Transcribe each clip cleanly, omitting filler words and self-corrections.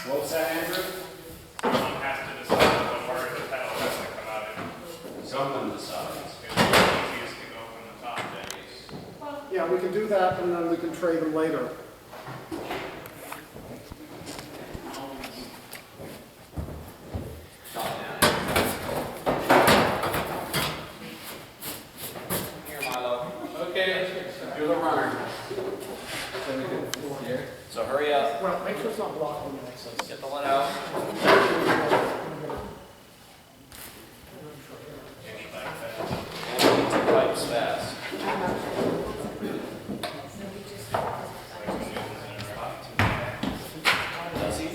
What's that, Andrew? Someone has to decide what part of the pedal has to come out in. Someone decides. It's easiest to go from the top to base. Yeah, we can do that and then we can trade them later. Here, Milo. Okay, you're the runner. So hurry up. Well, make sure it's not blocking the access. Get the lead out. And get the pipes fast. Does he?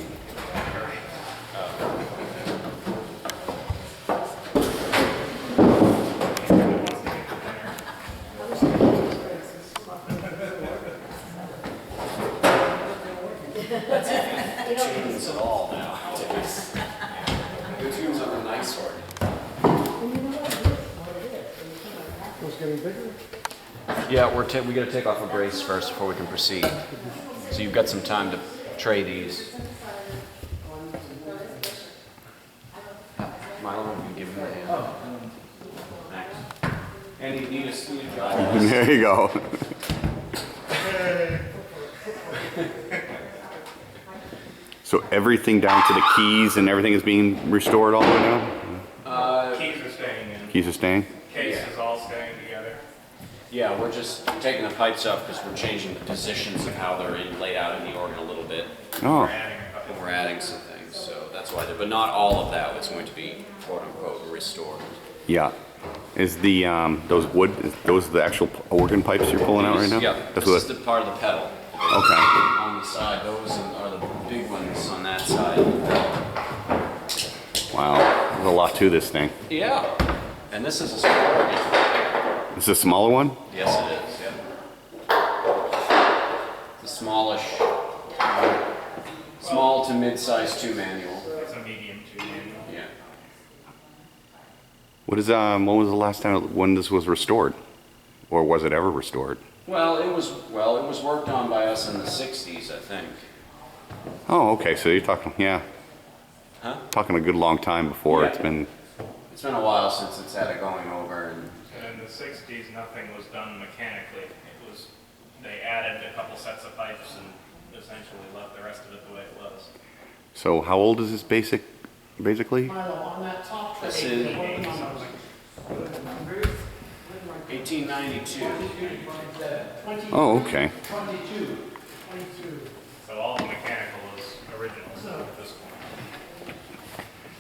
Tunes at all now. Good tunes on the nice sword. It's getting bigger. Yeah, we got to take off a brace first before we can proceed. So you've got some time to tray these. Milo, you can give him a hand. Thanks. And you need a screwdriver. There you go. So everything down to the keys and everything is being restored all the way now? Keys are staying in. Keys are staying? Case is all staying together. Yeah, we're just taking the pipes up because we're changing the positions of how they're laid out in the organ a little bit. Oh, Adding a couple. And we're adding some things, so that's why. But not all of that was going to be quote unquote restored. yeah. Is the, those those the actual organ pipes you're pulling out right now? Yeah, That's this is the part of the pedal. Okay. On the side, those are the big ones on that side. Wow. There's a lot to this thing. Yeah, and this is a small organ. Is this a smaller one? Yes, it is. Yeah. It's a smallish, small to mid-size 2 manual. It's a medium 2 manual. Yeah. What is, when was the last time when this was restored? Or was it ever restored? Well, it was worked on by us in the 60s, I think. Oh, okay, so you're talking, yeah. Huh? Talking a good long time before Yeah. it's been, It's been a while since it's had it going over, and And in the 60s, nothing was done mechanically. They added a couple sets of pipes and essentially left the rest of it the way it was. so how old is this basically? Milo, on that top tray. This is- the organ on those. 1892. Oh, okay. 22. So all the mechanical is original at this point.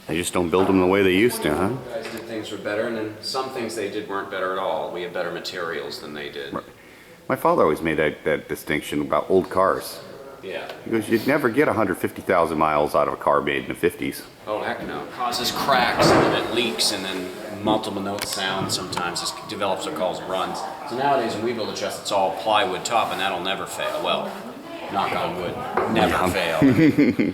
They just don't build them the way they used to, huh? Guys did things were better, and then some things they did weren't better at all. We had better materials than they did. Right. My father always made that distinction about old cars. Yeah. He goes, you'd never get 150,000 miles out of a car made in the 50s. Oh, heck no. It causes cracks, and then it leaks, and then multiple note sound sometimes. It develops what calls runs. So nowadays when we build a chest, it's all plywood top, and that'll never fail. Well, knock on wood, never fail. The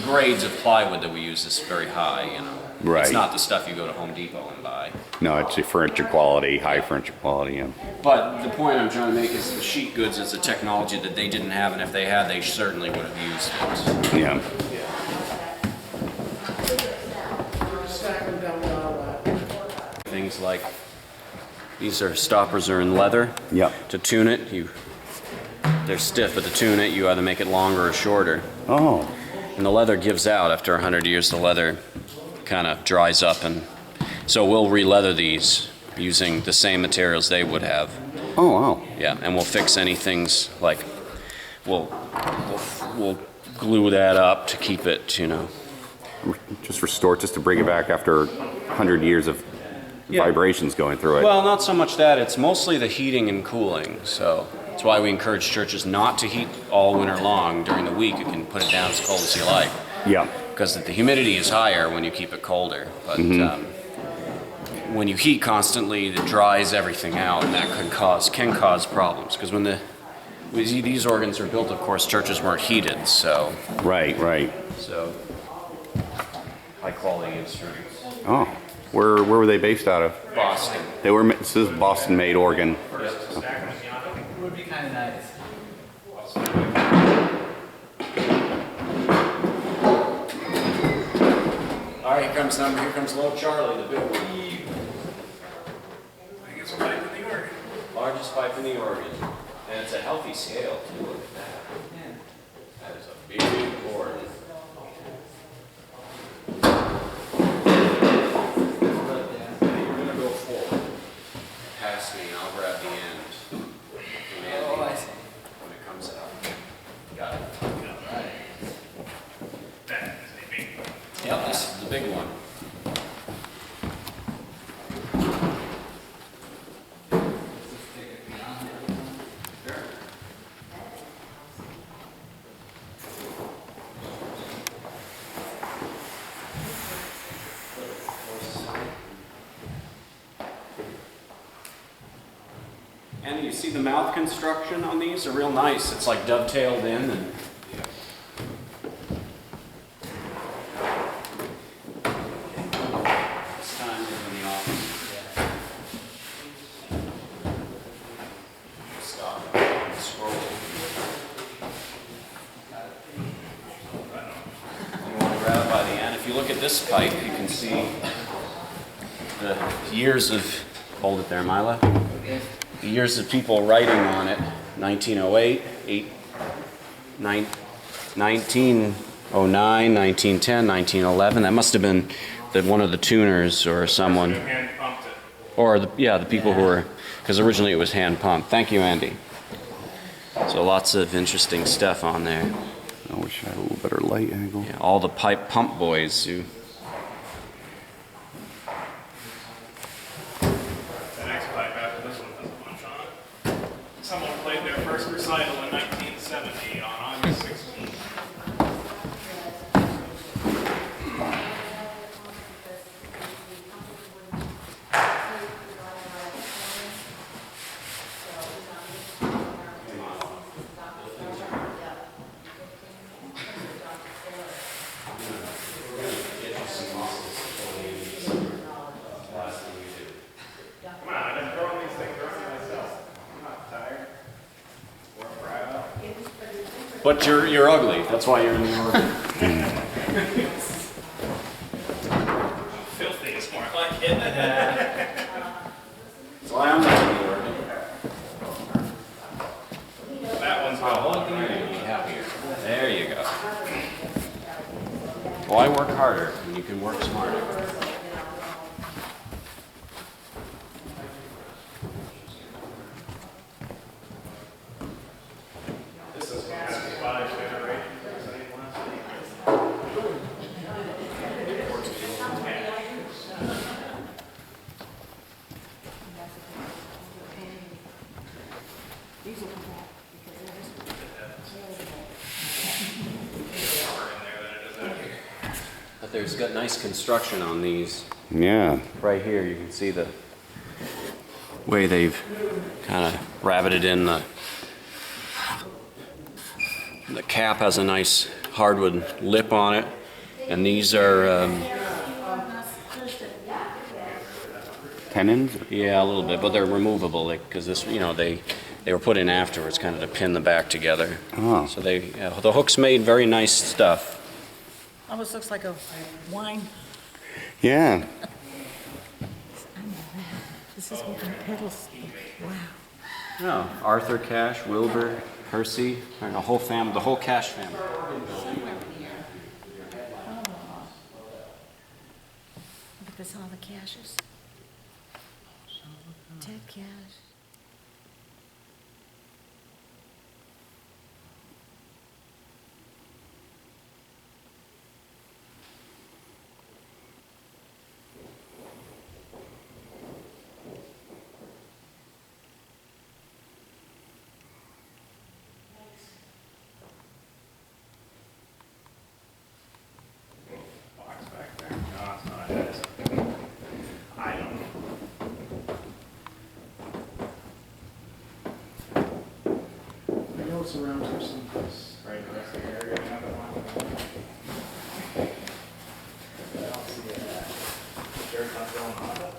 grades of plywood that we use is very high, you know. Right. It's not the stuff you go to Home Depot and buy. No, it's a furniture quality, high furniture quality, yeah. But the point I'm trying to make is the sheet goods is a technology that they didn't have, and if they had, they certainly would have used it. Yeah. Stack them down the aisle. Things like these stoppers are in leather. Yep. To tune it, they're stiff, but to tune it, you either make it longer or shorter. Oh, And the leather gives out after 100 years. The leather kind of dries up, and so we'll re-leather these using the same materials they would have. oh, wow. Yeah, and we'll fix anything's like we'll glue that up to keep it, you know. Just restore it, just to bring it back after 100 years of vibrations going through it. Well, not so much that. It's mostly the heating and cooling. So that's why we encourage churches not to heat all winter long. During the week, you can put it down as cold as you like. Yeah. Because the humidity is higher when you keep it colder. But when you heat constantly, it dries everything out, and that can cause problems. Because when these organs are built, of course, churches weren't heated, so Right, right. high quality instruments. Oh, where were they based out of? Boston. They were. This is Boston-made organ. Would be kind of nice. here comes little Charlie, the big one. Biggest pipe in the Oregon. Largest pipe in the Oregon. And it's a healthy scale too, look at that. That is a big board. You're gonna go forward. Pass me and I'll grab the end. From Andy when it comes out. Got it. That is a big one. Yep, this is the big one. And you see the mouth construction on these are real nice. It's like dovetailed in and this time is in the office. Stop. Scroll. You want to grab it by the end. If you look at this pipe, you can see the years of, hold it there, Mila. The years of people writing on it, 1908, 1909, 1910, 1911. That must have been one of the tuners or someone. Hand pumped it. Or, the people who were, because originally it was hand pumped. Thank you, Andy. So lots of interesting stuff on there. I wish I had a little better light angle. Yeah, all the pipe pump boys who, The next pipe after this one has a bunch on it. Someone played their first recital in 1970 on August 16th. Come on, I've been throwing these things around myself. I'm not tired. Work right up. but you're ugly. That's why you're in the Oregon. Filthy is more like it. That's why I'm not in the Oregon. That one's Oh, look at you. Be happier. There you go. Why work harder when you can work smarter? This is 5 generations or something last week. These will come back because they're just. More in there than it is out here. But there's got nice construction on these. Yeah. Right here, you can see the way they've kind of rabbited in the cap has a nice hardwood lip on it, and these are Tenons? yeah, a little bit, but they're removable because this, they were put in afterwards, kind of to pin the back together. Oh. So the hook's made very nice stuff. Almost looks like a wine. Yeah. This is what my pedals. Wow. Oh, Arthur Cash, Wilbur, Percy, and the whole family, the whole Cash family. Look at this, all the caches. Ted Cash. Box back there. No, it's not. It is. I don't know. I know it's around here someplace. Right in the rest of the area, another one. I don't see it. Sure it's not going on.